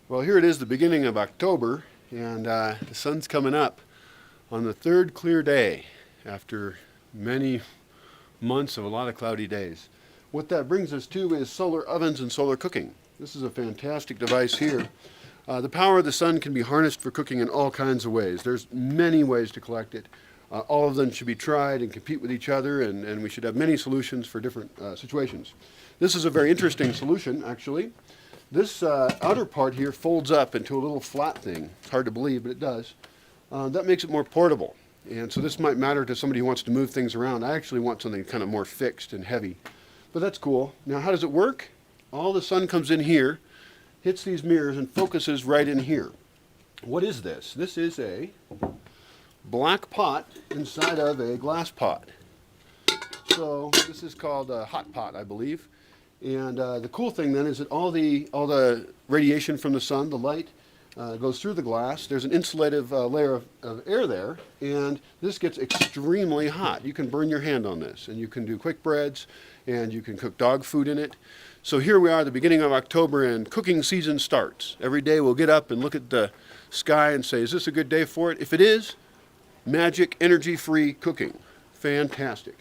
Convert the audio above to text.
Well, here it is, the beginning of October, and the sun's coming up on the third clear day after many months of a lot of cloudy days. What that brings us to is solar ovens and solar cooking. This is a fantastic device here. The power of the sun can be harnessed for cooking in all kinds of ways. There's many ways to collect it. All of them should be tried and compete with each other, and we should have many solutions for different situations. This is a very interesting solution, actually. This outer part here folds up into a little flat thing. It's hard to believe, but it does. That makes it more portable. And so this might matter to somebody who wants to move things around. I actually want something kind of more fixed and heavy. But that's cool. Now, how does it work? All the sun comes in here, hits these mirrors, and focuses right in here. What is this? This is a black pot inside of a glass pot. So this is called a hot pot, I believe. And the cool thing then is that all the radiation from the sun, the light, goes through the glass. There's an insulative layer of air there, and this gets extremely hot. You can burn your hand on this, and you can do quick breads, and you can cook dog food in it. So here we are, the beginning of October, and cooking season starts. Every day we'll get up and look at the sky and say, is this a good day for it? If it is, magic, energy-free cooking. Fantastic.